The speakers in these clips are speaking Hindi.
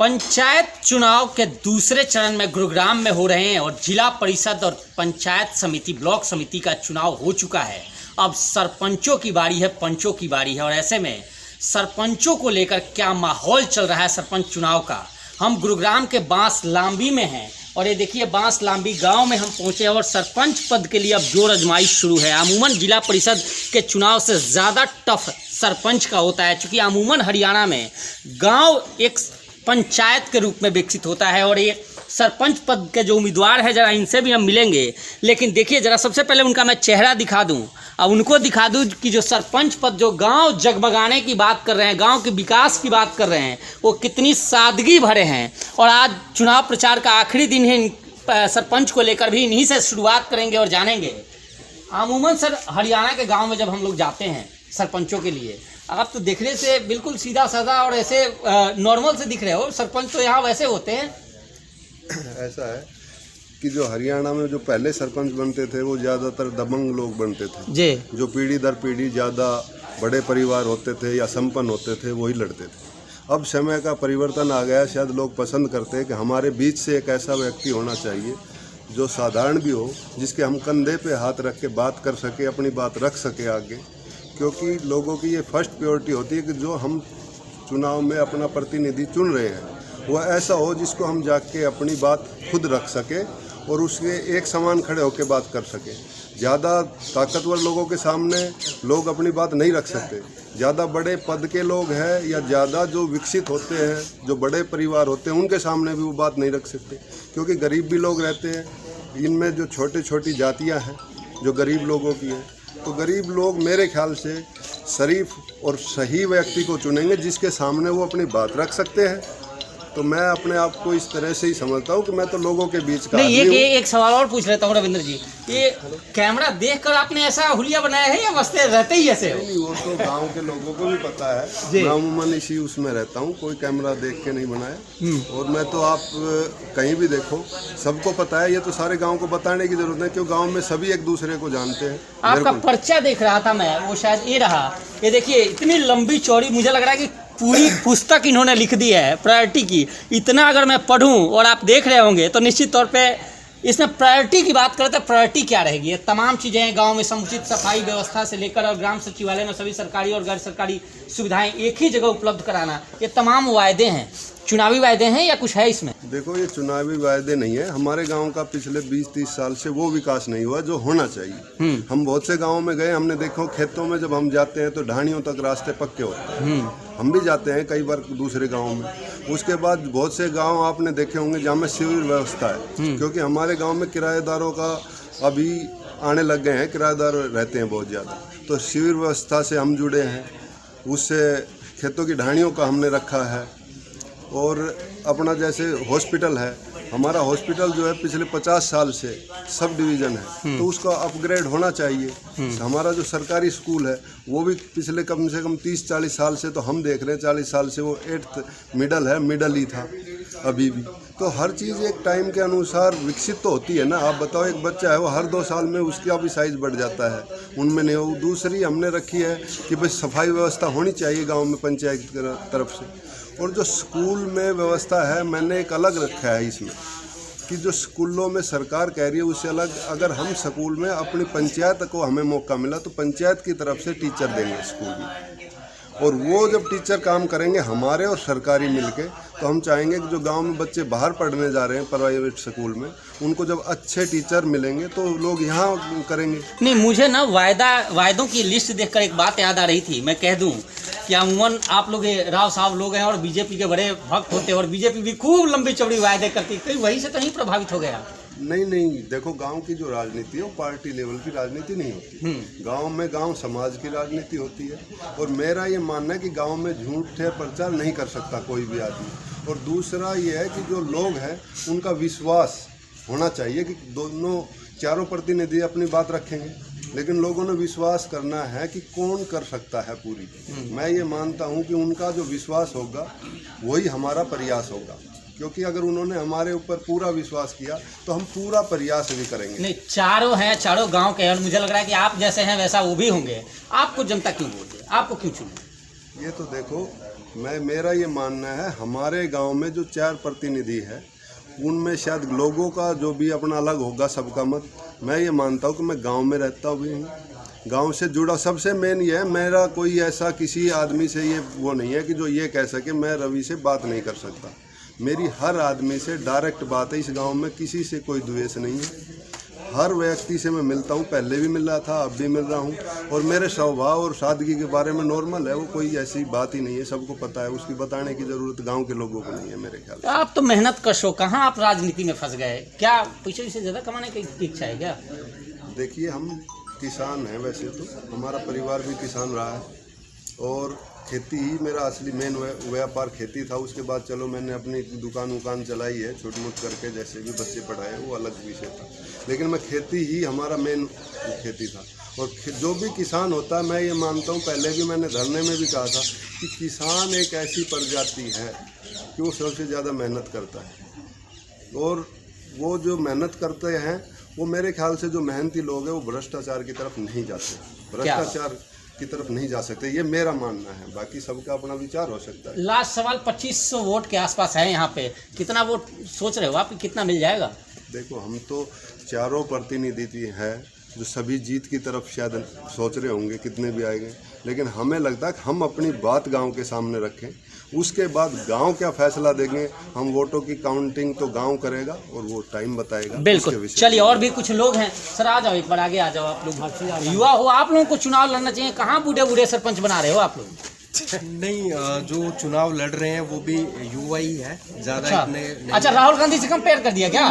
पंचायत चुनाव के दूसरे चरण में गुरुग्राम में हो रहे हैं और जिला परिषद और पंचायत समिति ब्लॉक समिति का चुनाव हो चुका है। अब सरपंचों की बारी है, पंचों की बारी है और ऐसे में सरपंचों को लेकर क्या माहौल चल रहा है सरपंच चुनाव का। हम गुरुग्राम के बांस लांबी में हैं और ये देखिए बांस लांबी गांव में हम पहुंचे और सरपंच पद के लिए अब जोर आजमाइश शुरू है। अमूमन जिला परिषद के चुनाव से ज़्यादा टफ सरपंच का होता है, क्योंकि अमूमन हरियाणा में गांव एक पंचायत के रूप में विकसित होता है और ये सरपंच पद के जो उम्मीदवार हैं जरा इनसे भी हम मिलेंगे। लेकिन देखिए जरा सबसे पहले उनका मैं चेहरा दिखा दूं और उनको दिखा दूं कि जो सरपंच पद जो गांव जगमगाने की बात कर रहे हैं, गांव के विकास की बात कर रहे हैं, वो कितनी सादगी भरे हैं। और आज चुनाव प्रचार का आखिरी दिन है, सरपंच को लेकर भी इन्हीं से शुरुआत करेंगे और जानेंगे। अमूमन सर हरियाणा के गाँव में जब हम लोग जाते हैं सरपंचों के लिए, आप तो देखने से बिल्कुल सीधा साधा और ऐसे नॉर्मल से दिख रहे हो, सरपंच तो यहाँ वैसे होते हैं। ऐसा है कि जो हरियाणा में जो पहले सरपंच बनते थे वो ज़्यादातर दबंग लोग बनते थे जी, जो पीढ़ी दर पीढ़ी ज़्यादा बड़े परिवार होते थे या संपन्न होते थे वही लड़ते थे। अब समय का परिवर्तन आ गया, शायद लोग पसंद करते हैं कि हमारे बीच से एक ऐसा व्यक्ति होना चाहिए जो साधारण भी हो, जिसके हम कंधे पे हाथ रख के बात कर सके, अपनी बात रख सके आगे। क्योंकि लोगों की ये फर्स्ट प्रायोरिटी होती है कि जो हम चुनाव में अपना प्रतिनिधि चुन रहे हैं वह ऐसा हो जिसको हम जाके अपनी बात खुद रख सके और उसके एक समान खड़े होकर बात कर सके। ज़्यादा ताकतवर लोगों के सामने लोग अपनी बात नहीं रख सकते। ज़्यादा बड़े पद के लोग हैं या ज़्यादा जो विकसित होते हैं, जो बड़े परिवार होते हैं, उनके सामने भी वो बात नहीं रख सकते, क्योंकि गरीब भी लोग रहते हैं। इनमें जो छोटी छोटी जातियाँ हैं जो गरीब लोगों की हैं, तो गरीब लोग मेरे ख्याल से शरीफ और सही व्यक्ति को चुनेंगे जिसके सामने वो अपनी बात रख सकते हैं। तो मैं अपने आप को इस तरह से ही समझता हूँ कि मैं तो लोगों के बीच का नहीं। एक सवाल और पूछ लेता हूँ रविंद्र जी, ये कैमरा देखकर आपने ऐसा हुलिया बनाया है या बसते रहते ही ऐसे हो? नहीं, वो तो गांव के लोगों को भी पता है। मैं अमूमन इसी उसमें रहता हूँ, कोई कैमरा देख के नहीं बनाया। और मैं तो आप कहीं भी देखो सबको पता है, ये तो सारे गाँव को बताने की जरूरत है क्यों गाँव में सभी एक दूसरे को जानते हैं। आपका पर्चा देख रहा था मैं, वो शायद ये रहा। ये देखिए इतनी लंबी चौड़ी, मुझे लग रहा है कि पूरी पुस्तक इन्होंने लिख दी है प्रायोरिटी की। इतना अगर मैं पढूं और आप देख रहे होंगे तो निश्चित तौर पे इसमें प्रायोरिटी की बात करें तो प्रायोरिटी क्या रहेगी। ये तमाम चीज़ें हैं, गांव में समुचित सफाई व्यवस्था से लेकर और ग्राम सचिवालय में सभी सरकारी और गैर सरकारी सुविधाएं एक ही जगह उपलब्ध कराना, ये तमाम वायदे हैं। चुनावी वायदे हैं या कुछ है इसमें? देखो, ये चुनावी वायदे नहीं है। हमारे गांव का पिछले 20-30 साल से वो विकास नहीं हुआ जो होना चाहिए। हम बहुत से गांवों में गए, हमने देखो खेतों में जब हम जाते हैं तो ढाणियों तक रास्ते पक्के होते हैं। हम भी जाते हैं कई बार दूसरे गाँव में। उसके बाद बहुत से गाँव आपने देखे होंगे जहाँ में सीवर व्यवस्था है, क्योंकि हमारे गाँव में किराएदारों का अभी आने लग गए हैं, किराएदार रहते हैं बहुत ज़्यादा, तो सीवर व्यवस्था से हम जुड़े हैं। उससे खेतों की ढाणियों का हमने रखा है। और अपना जैसे हॉस्पिटल है, हमारा हॉस्पिटल जो है पिछले 50 साल से सब डिवीज़न है, तो उसका अपग्रेड होना चाहिए। हमारा जो सरकारी स्कूल है वो भी पिछले कम से कम 30-40 साल से, तो हम देख रहे हैं 40 साल से वो 8th मिडल है, मिडल ही था अभी भी। तो हर चीज़ एक टाइम के अनुसार विकसित तो होती है ना। आप बताओ, एक बच्चा है वो हर 2 साल में उसका भी साइज़ बढ़ जाता है, उनमें नहीं हो। दूसरी हमने रखी है कि भाई सफाई व्यवस्था होनी चाहिए गाँव में पंचायत की तरफ से। और जो स्कूल में व्यवस्था है मैंने एक अलग रखा है इसमें, कि जो स्कूलों में सरकार कह रही है उससे अलग, अगर हम स्कूल में अपनी पंचायत को हमें मौका मिला तो पंचायत की तरफ से टीचर देंगे स्कूल में। और वो जब टीचर काम करेंगे हमारे और सरकारी मिलके, तो हम चाहेंगे कि जो गांव में बच्चे बाहर पढ़ने जा रहे हैं प्राइवेट स्कूल में, उनको जब अच्छे टीचर मिलेंगे तो लोग यहाँ करेंगे। नहीं, मुझे ना वायदों की लिस्ट देखकर एक बात याद आ रही थी। मैं कह दूं कि अमूमन आप लोग राव साहब लोग हैं और बीजेपी के बड़े भक्त होते हैं और बीजेपी भी खूब लंबी चौड़ी वायदे करती है, वहीं से तो नहीं प्रभावित हो गया? नहीं, देखो गांव की जो राजनीति है वो पार्टी लेवल की राजनीति नहीं होती। गांव में गांव समाज की राजनीति होती है। और मेरा ये मानना है कि गांव में झूठे प्रचार नहीं कर सकता कोई भी आदमी। और दूसरा ये है कि जो लोग हैं उनका विश्वास होना चाहिए कि चारों प्रतिनिधि अपनी बात रखेंगे, लेकिन लोगों ने विश्वास करना है कि कौन कर सकता है पूरी। मैं ये मानता हूँ कि उनका जो विश्वास होगा वही हमारा प्रयास होगा, क्योंकि अगर उन्होंने हमारे ऊपर पूरा विश्वास किया तो हम पूरा प्रयास भी करेंगे। नहीं, चारों हैं, चारों गांव के हैं और मुझे लग रहा है कि आप जैसे हैं वैसा वो भी होंगे। आपको जनता क्यों वोट दे, आपको क्यों चुने? ये तो देखो, मेरा ये मानना है, हमारे गांव में जो 4 प्रतिनिधि है उनमें शायद लोगों का जो भी अपना अलग होगा सबका मत। मैं ये मानता हूँ कि मैं गांव में रहता भी हूँ, गांव से जुड़ा। सबसे मेन ये है, मेरा कोई ऐसा किसी आदमी से ये वो नहीं है कि जो ये कह सके मैं रवि से बात नहीं कर सकता। मेरी हर आदमी से डायरेक्ट बात है। इस गांव में किसी से कोई द्वेष नहीं है। हर व्यक्ति से मैं मिलता हूँ, पहले भी मिल रहा था, अब भी मिल रहा हूँ। और मेरे स्वभाव और सादगी के बारे में नॉर्मल है, वो कोई ऐसी बात ही नहीं है, सबको पता है। उसकी बताने की ज़रूरत गांव के लोगों को नहीं है मेरे ख्याल से। आप तो मेहनत कश हो, कहाँ आप राजनीति में फंस गए? क्या पैसे से ज़्यादा कमाने की इच्छा है क्या? देखिए, हम किसान हैं, वैसे तो हमारा परिवार भी किसान रहा है और खेती ही मेरा असली मेन व्यापार खेती था। उसके बाद चलो मैंने अपनी दुकान चलाई है छोट मोट करके, जैसे भी बच्चे पढ़ाए, वो अलग विषय था। लेकिन मैं खेती ही हमारा मेन खेती था। और जो भी किसान होता है, मैं ये मानता हूँ, पहले भी मैंने धरने में भी कहा था कि किसान एक ऐसी प्रजाति है कि वो सबसे ज़्यादा मेहनत करता है। और वो जो मेहनत करते हैं, वो मेरे ख्याल से जो मेहनती लोग हैं वो भ्रष्टाचार की तरफ नहीं जाते, भ्रष्टाचार की तरफ नहीं जा सकते। ये मेरा मानना है, बाकी सबका अपना विचार हो सकता है। लास्ट सवाल, 2500 वोट के आसपास है यहाँ पे, कितना वोट सोच रहे हो आप, कितना मिल जाएगा? देखो, हम तो चारों प्रतिनिधि हैं जो सभी जीत की तरफ शायद सोच रहे होंगे, कितने भी आएंगे। लेकिन हमें लगता है कि हम अपनी बात गांव के सामने रखें, उसके बाद गांव क्या फैसला देंगे। हम वोटों की काउंटिंग तो गांव करेगा और वो टाइम बताएगा। बिल्कुल। चलिए, और भी कुछ लोग हैं। सर आ जाओ, एक बार आगे आ जाओ। आप लोग युवा हो, आप लोगों को चुनाव लड़ना चाहिए। कहाँ बूढ़े बूढ़े सरपंच बना रहे हो आप लोग? नहीं, जो चुनाव लड़ रहे हैं वो भी युवा ही है, ज्यादा अच्छा, इतने नहीं। अच्छा, राहुल गांधी से कंपेयर कर दिया क्या?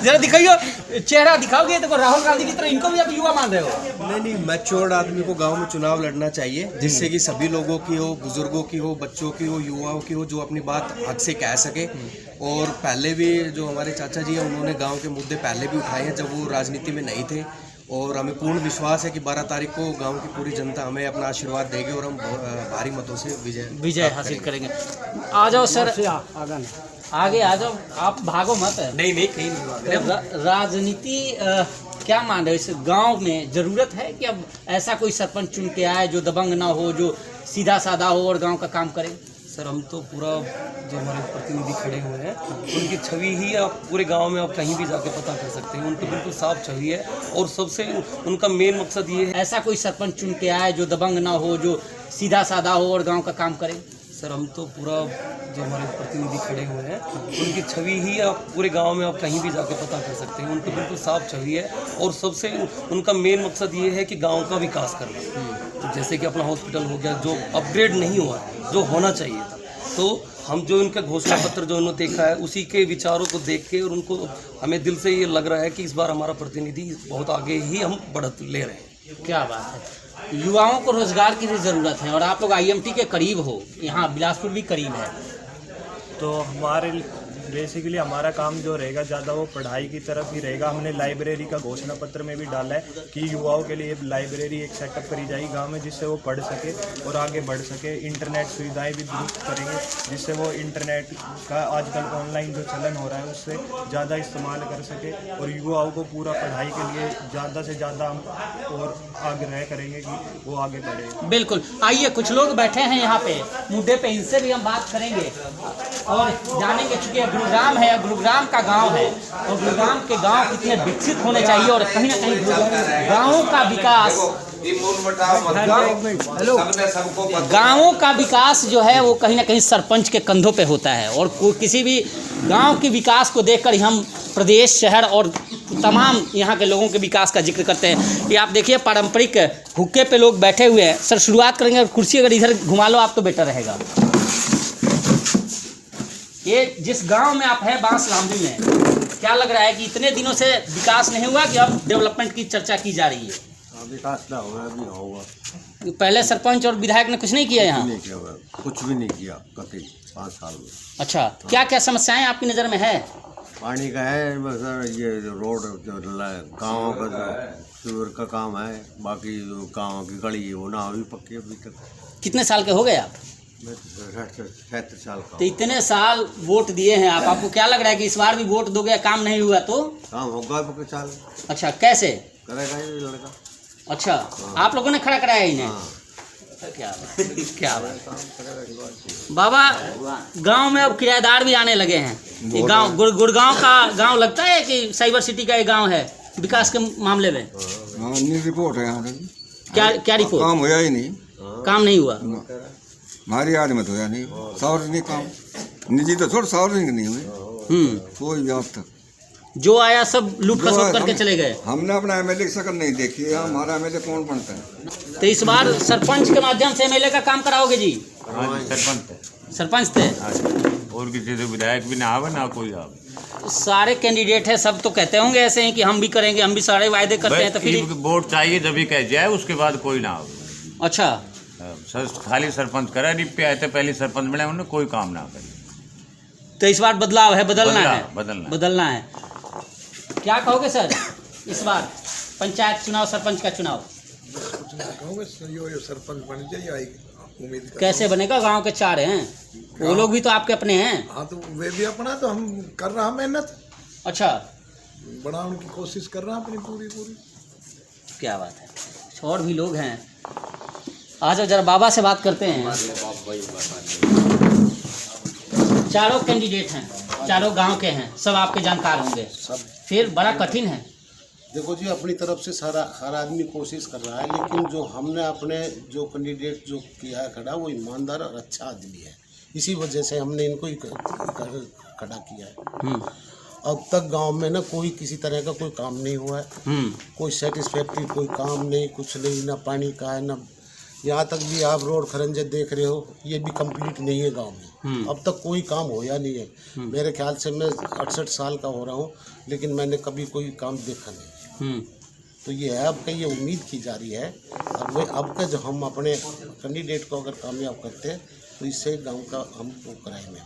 जरा दिखाइए, चेहरा दिखाओगे तो राहुल गांधी की तरह इनको भी आप युवा मान रहे हो? नहीं, मैच्योर्ड आदमी को गांव में चुनाव लड़ना चाहिए, जिससे कि सभी लोगों की हो, बुजुर्गों की हो, बच्चों की हो, युवाओं की हो, जो अपनी बात हक से कह सके। और पहले भी जो हमारे चाचा जी हैं, उन्होंने गाँव के मुद्दे पहले भी उठाए हैं जब वो राजनीति में नहीं थे। और हमें पूर्ण विश्वास है कि 12 तारीख को गांव की पूरी जनता हमें अपना आशीर्वाद देगी और हम भारी मतों से विजय हासिल करेंगे। आ जाओ सर, आगे आ जाओ, आप भागो मत। नहीं कहीं नहीं। राजनीति क्या मान रहे हो, इस गांव में जरूरत है कि अब ऐसा कोई सरपंच चुन के आए जो दबंग ना हो, जो सीधा साधा हो और गांव का काम करे? सर, हम तो पूरा जो हमारे प्रतिनिधि खड़े हुए हैं, उनकी छवि ही आप पूरे गांव में आप कहीं भी जाके पता कर सकते हैं। उनकी बिल्कुल साफ छवि है और सबसे उनका मेन मकसद ये है। ऐसा कोई सरपंच चुन के आए जो दबंग ना हो, जो सीधा साधा हो और गांव का काम करे? सर, हम तो पूरा जो हमारे प्रतिनिधि खड़े हुए हैं, उनकी छवि ही आप पूरे गांव में आप कहीं भी जाके पता कर सकते हैं। उनकी बिल्कुल साफ छवि है और सबसे उनका मेन मकसद ये है कि गांव का विकास करना। तो जैसे कि अपना हॉस्पिटल हो गया, जो अपग्रेड नहीं हुआ है, जो होना चाहिए था, तो हम जो इनका घोषणा पत्र जो इन्होंने देखा है, उसी के विचारों को देख के और उनको हमें दिल से ये लग रहा है कि इस बार हमारा प्रतिनिधि बहुत आगे ही हम बढ़त ले रहे हैं। क्या बात है। युवाओं को रोजगार की भी ज़रूरत है और आप लोग IMT के करीब हो, यहाँ बिलासपुर भी करीब है, तो हमारे बेसिकली हमारा काम जो रहेगा ज़्यादा वो पढ़ाई की तरफ ही रहेगा। हमने लाइब्रेरी का घोषणा पत्र में भी डाला है कि युवाओं के लिए लाइब्रेरी एक सेटअप करी जाएगी गांव में, जिससे वो पढ़ सके और आगे बढ़ सके। इंटरनेट सुविधाएं भी दुरुस्त करेंगे, जिससे वो इंटरनेट का आजकल ऑनलाइन जो चलन हो रहा है उससे ज़्यादा इस्तेमाल कर सके। और युवाओं को पूरा पढ़ाई के लिए ज़्यादा से ज़्यादा हम और आग्रह करेंगे कि वो आगे बढ़े। बिल्कुल। आइए, कुछ लोग बैठे हैं यहाँ पे मुद्दे पे, इनसे भी हम बात करेंगे और जानेंगे। चूँकि गुरुग्राम है, गुरुग्राम का गांव है और गुरुग्राम के गांव कितने विकसित होने चाहिए और कहीं ना कहीं गांवों का विकास, गांवों का विकास जो है वो कहीं ना कहीं सरपंच के कंधों पे होता है। और किसी भी गांव के विकास को देखकर हम प्रदेश, शहर और तमाम यहाँ के लोगों के विकास का जिक्र करते हैं। ये आप देखिए, पारंपरिक हुक्के पे लोग बैठे हुए हैं। सर, शुरुआत करेंगे, कुर्सी अगर इधर घुमा लो आप तो बेटर रहेगा। ये जिस गांव में आप हैं, बांसलांबी में, क्या लग रहा है कि इतने दिनों से विकास नहीं हुआ कि अब डेवलपमेंट की चर्चा की जा रही है? विकास ना होगा, अभी होगा। पहले सरपंच और विधायक ने कुछ नहीं किया यहाँ? नहीं किया, कुछ भी नहीं किया कभी 5 साल में। अच्छा, क्या क्या समस्याएं आपकी नज़र में है? पानी का है, बस ये रोड जो गाँव का जो सीवर का काम है, बाकी जो गाँव की गली है वो ना अभी पक्की अभी तक। कितने साल के हो गए आप? मैं 67 साल का। तो इतने साल वोट दिए हैं आप, आपको क्या लग रहा है कि इस बार भी वोट दोगे, काम नहीं हुआ तो? काम होगा पक्के साल। अच्छा, कैसे करेगा ये लड़का? अच्छा, आप लोगों ने खड़ा कराया इन्हें? क्या बात, क्या बात। बाबा, गांव में अब किराएदार भी आने लगे हैं। ये गांव गुड़गांव का गांव लगता है कि साइबर सिटी का एक गांव है विकास के मामले में। हाँ, रिपोर्ट है यहाँ तक। क्या रिपोर्ट? काम होया ही नहीं। काम नहीं हुआ। हमारी याद में तो होया नहीं। सार्वजनिक काम, निजी तो छोड़, सार्वजनिक नहीं हुए कोई भी अब तक। जो आया सब लूट खसोट करके चले गए। हमने अपना एमएलए की शक्ल नहीं देखी है, हमारा एमएलए कौन बनता है। तो इस बार सरपंच के माध्यम से एमएलए का काम कराओगे जी? सरपंच थे। और किसी से विधायक भी ना आवे ना कोई आवे। सारे कैंडिडेट है, सब तो कहते होंगे ऐसे हैं कि हम भी करेंगे, हम भी सारे वायदे करते हैं, तो फिर वोट चाहिए जब भी कह जाए, उसके बाद कोई ना आवे। अच्छा, खाली सरपंच करा रिप पे आए थे, पहले सरपंच मिले, उन्होंने कोई काम ना करे। तो इस बार बदलाव है, बदलना बदलना है। क्या कहोगे सर इस बार पंचायत चुनाव, सरपंच का चुनाव? सरपंच बन जाए, उम्मीद कैसे बनेगा? गांव के 4 हैं, वो लोग भी तो आपके अपने हैं। हाँ, तो वे भी अपना, तो हम कर रहा मेहनत। अच्छा, बनाने की कोशिश कर रहा अपनी पूरी। क्या बात है। और भी लोग हैं, आ जाओ जरा बाबा से बात करते हैं। चारों कैंडिडेट हैं, चारों गांव के हैं, सब आपके जानकार होंगे, फिर बड़ा कठिन है। देखो जी, अपनी तरफ से हर आदमी कोशिश कर रहा है, लेकिन जो हमने अपने जो कैंडिडेट जो किया है खड़ा, वो ईमानदार और अच्छा आदमी है। इसी वजह से हमने इनको ही खड़ा किया है। अब तक गांव में ना कोई किसी तरह का कोई काम नहीं हुआ है, कोई सेटिस्फैक्ट्री कोई काम नहीं, कुछ नहीं, ना पानी का है, ना यहाँ तक भी आप रोड खरंजे देख रहे हो, ये भी कंप्लीट नहीं है गांव में। अब तक कोई काम होया नहीं है। मेरे ख्याल से मैं 68 साल का हो रहा हूँ, लेकिन मैंने कभी कोई काम देखा नहीं। तो ये है, अब का ये उम्मीद की जा रही है। अब का जो हम अपने कैंडिडेट को अगर कामयाब करते हैं, तो इससे गांव का हम वो कराएंगे।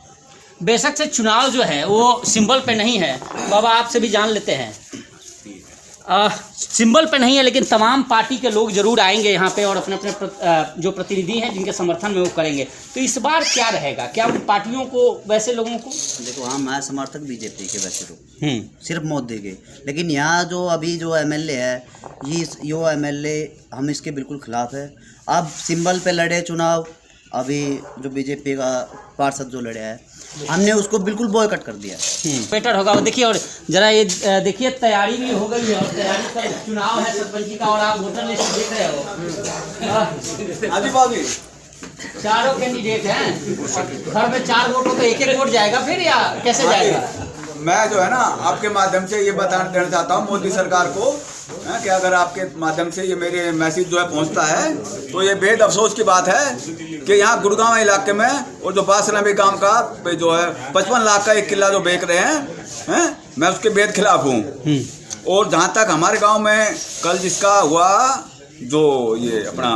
बेशक से चुनाव जो है वो सिंबल पे नहीं है। बाबा, आपसे भी जान लेते हैं, सिंबल पे नहीं है, लेकिन तमाम पार्टी के लोग जरूर आएंगे यहाँ पे और अपने अपने जो प्रतिनिधि हैं जिनके समर्थन में वो करेंगे। तो इस बार क्या रहेगा? क्या उन पार्टियों को, वैसे लोगों को? देखो, हम हैं समर्थक बीजेपी के, वैसे तो सिर्फ मोदी के, लेकिन यहाँ जो अभी जो एमएलए है, ये एमएलए हम इसके बिल्कुल खिलाफ है। अब सिंबल पे लड़े चुनाव, अभी जो बीजेपी का पार्षद जो लड़े है, हमने उसको बिल्कुल बॉयकॉट कर दिया। बेटर होगा वो। देखिए, और जरा ये देखिए, तैयारी भी हो गई है, और तैयारी का चुनाव है सरपंच का, और आप वोटर लिस्ट देख रहे हो। चारों कैंडिडेट हैं, घर में 4 वोट हो तो 1-1 वोट जाएगा फिर, या कैसे जाएगा? मैं जो है ना, आपके माध्यम से ये बताना देना चाहता हूँ मोदी सरकार को, कि अगर आपके माध्यम से ये मेरे मैसेज जो है पहुंचता है, तो ये बेहद अफसोस की बात है कि यहाँ गुड़गांव इलाके में और जो बासलामी गांव का जो है 55 लाख का 1 किला जो बेच रहे हैं, मैं उसके बेहद खिलाफ हूँ। और जहाँ तक हमारे गांव में कल जिसका हुआ, जो ये अपना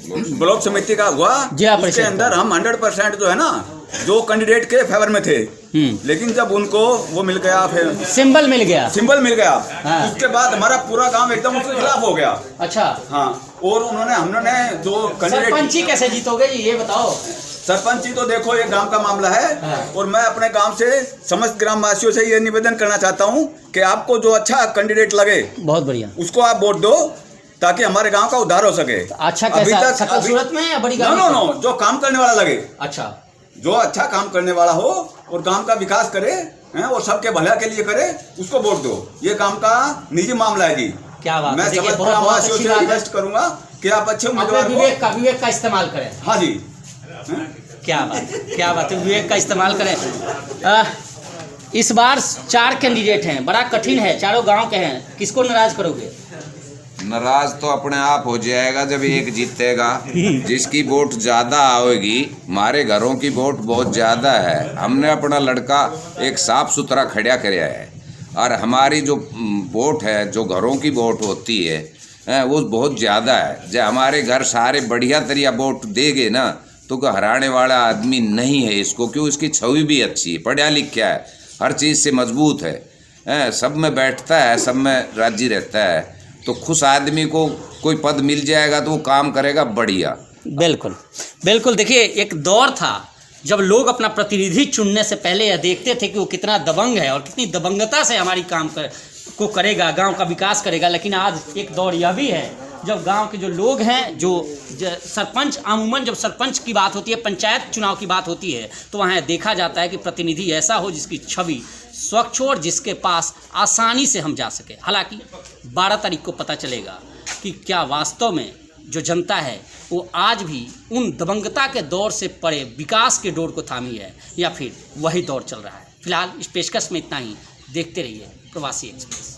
ब्लॉक समिति का हुआ, उसके अंदर हम 100% जो है ना, जो कैंडिडेट के फेवर में थे, लेकिन जब उनको वो मिल गया, फिर सिंबल मिल गया, हाँ। उसके बाद हमारा पूरा गांव एकदम उसके खिलाफ हो गया। अच्छा, हाँ। और हमने जो कैंडिडेट, सरपंची कैसे जीतोगे जी, ये बताओ। सरपंची तो देखो, ये गांव का मामला है, हाँ। और मैं अपने गांव से समस्त ग्रामवासियों से ये निवेदन करना चाहता हूँ कि आपको जो अच्छा कैंडिडेट लगे, बहुत बढ़िया, उसको आप वोट दो, ताकि हमारे गांव का उद्धार हो सके। अच्छा, कैसा? सकल सूरत में या बड़ी गांव? नो, जो काम करने वाला लगे। अच्छा, जो अच्छा काम करने वाला हो और गांव का विकास करे, और सबके भला के लिए करे, उसको वोट दो। ये काम का निजी मामला है जी। क्या बात, मैं समस्त ग्रामवासियों से रिक्वेस्ट करूंगा कि आप अच्छे उम्मीदवार विवेक का इस्तेमाल करें। हाँ जी, क्या बात है, विवेक का इस्तेमाल करें। इस बार 4 कैंडिडेट हैं, बड़ा कठिन है, चारों गांव के हैं, किसको नाराज करोगे? नाराज तो अपने आप हो जाएगा जब एक जीतेगा, जिसकी वोट ज़्यादा आएगी। हमारे घरों की वोट बहुत ज़्यादा है, हमने अपना लड़का एक साफ सुथरा खड़ा कराया है, और हमारी जो वोट है, जो घरों की वोट होती है, वो बहुत ज़्यादा है। जब हमारे घर सारे बढ़िया तरीका वोट देंगे ना, तो कोई हराने वाला आदमी नहीं है इसको, क्यों? इसकी छवि भी अच्छी है, पढ़ा लिखा है, हर चीज़ से मजबूत है, सब में बैठता है, सब में राजी रहता है। तो खुश आदमी को कोई पद मिल जाएगा तो वो काम करेगा बढ़िया। बिल्कुल बिल्कुल। देखिए, एक दौर था जब लोग अपना प्रतिनिधि चुनने से पहले यह देखते थे कि वो कितना दबंग है और कितनी दबंगता से हमारी काम को करेगा, गांव का विकास करेगा। लेकिन आज एक दौर यह भी है जब गांव के जो लोग हैं जो सरपंच, अमूमन जब सरपंच की बात होती है, पंचायत चुनाव की बात होती है, तो वहाँ देखा जाता है कि प्रतिनिधि ऐसा हो जिसकी छवि स्वच्छ हो और जिसके पास आसानी से हम जा सके। हालांकि 12 तारीख को पता चलेगा कि क्या वास्तव में जो जनता है वो आज भी उन दबंगता के दौर से परे विकास के डोर को थामी है या फिर वही दौर चल रहा है। फिलहाल इस पेशकश में इतना ही। देखते रहिए प्रवासी एक्सप्रेस।